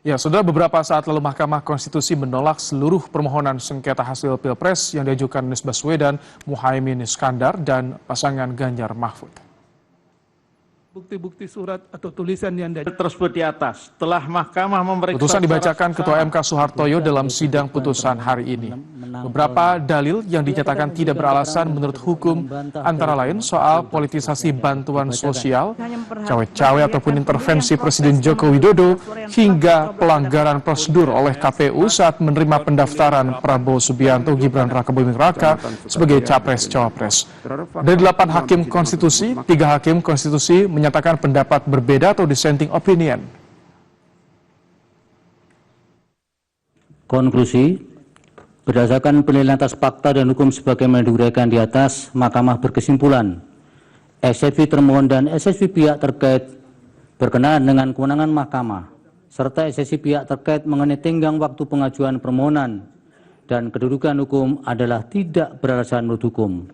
Ya, saudara, beberapa saat lalu Mahkamah Konstitusi menolak seluruh permohonan sengketa hasil Pilpres yang diajukan Anies Baswedan, Muhaimin Iskandar, dan pasangan Ganjar Mahfud. Bukti-bukti surat atau tulisan yang tersebut di atas telah Mahkamah memeriksa. Putusan dibacakan Ketua MK Soehartoyo dalam sidang putusan hari ini. Beberapa dalil yang dinyatakan tidak beralasan menurut hukum antara lain soal politisasi bantuan sosial, cawe-cawe ataupun intervensi Presiden Joko Widodo, hingga pelanggaran prosedur oleh KPU saat menerima pendaftaran Prabowo Subianto Gibran Rakabuming Raka sebagai Capres-Cawapres. Dari 8 hakim konstitusi, 3 hakim konstitusi menyatakan pendapat berbeda atau dissenting opinion. Konklusi, berdasarkan penilaian atas fakta dan hukum sebagaimana diuraikan di atas, Mahkamah berkesimpulan, eksepsi termohon dan eksepsi pihak terkait berkenaan dengan kewenangan Mahkamah, serta eksepsi pihak terkait mengenai tenggang waktu pengajuan permohonan dan kedudukan hukum adalah tidak beralasan menurut hukum.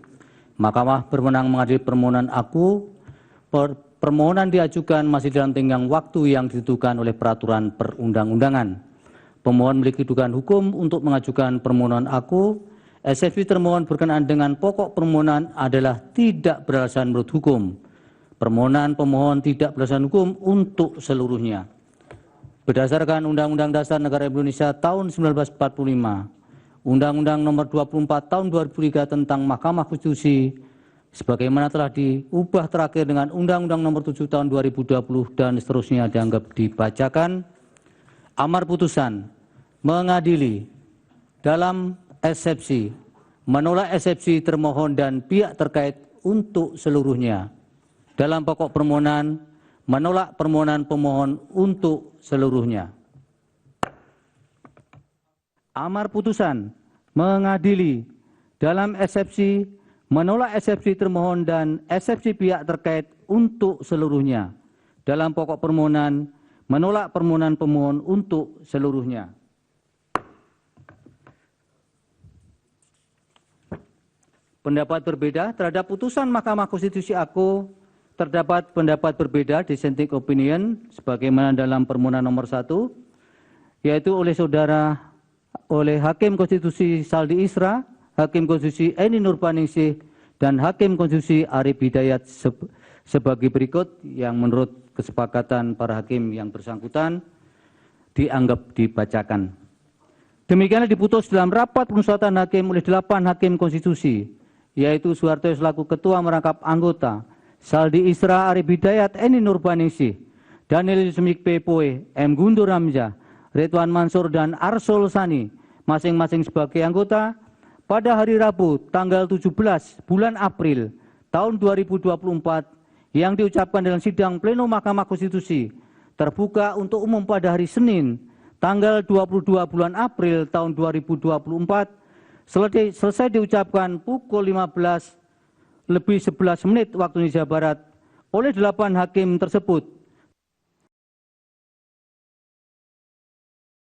Mahkamah berwenang mengadili permohonan aku. Permohonan diajukan masih dalam tenggang waktu yang ditentukan oleh peraturan perundang-undangan. Pemohon memiliki dugaan hukum untuk mengajukan permohonan aku. Eksepsi termohon berkenaan dengan pokok permohonan adalah tidak beralasan menurut hukum. Permohonan pemohon tidak beralasan hukum untuk seluruhnya. Berdasarkan Undang-Undang Dasar Negara Indonesia tahun 1945, Undang-Undang Nomor 24 Tahun 2003 tentang Mahkamah Konstitusi, sebagaimana telah diubah terakhir dengan Undang-Undang Nomor 7 Tahun 2020 dan seterusnya dianggap dibacakan. Amar putusan mengadili dalam eksepsi, menolak eksepsi termohon dan pihak terkait untuk seluruhnya. Dalam pokok permohonan, menolak permohonan pemohon untuk seluruhnya. Amar putusan mengadili dalam eksepsi, menolak eksepsi termohon dan eksepsi pihak terkait untuk seluruhnya. Dalam pokok permohonan, menolak permohonan pemohon untuk seluruhnya. Pendapat berbeda terhadap putusan Mahkamah Konstitusi aku, terdapat pendapat berbeda dissenting opinion sebagaimana dalam permohonan nomor 1, yaitu oleh Hakim Konstitusi Saldi Isra, Hakim Konstitusi Eni Nurbaningsih, dan Hakim Konstitusi Arif Hidayat sebagai berikut yang menurut kesepakatan para hakim yang bersangkutan dianggap dibacakan. Demikianlah diputus dalam rapat permusyawaratan hakim oleh 8 hakim konstitusi, yaitu Soehartoyo selaku ketua merangkap anggota, Saldi Isra, Arif Hidayat, Eni Nurbaningsih, Daniel Yusmik Pepoe, M. Guntur Hamzah, Ridwan Mansur, dan Arsul Sani, masing-masing sebagai anggota, pada hari Rabu tanggal 17 bulan April tahun 2024 yang diucapkan dalam sidang pleno Mahkamah Konstitusi terbuka untuk umum pada hari Senin tanggal 22 bulan April tahun 2024 selesai diucapkan pukul 15:11 waktu Indonesia Barat oleh 8 hakim tersebut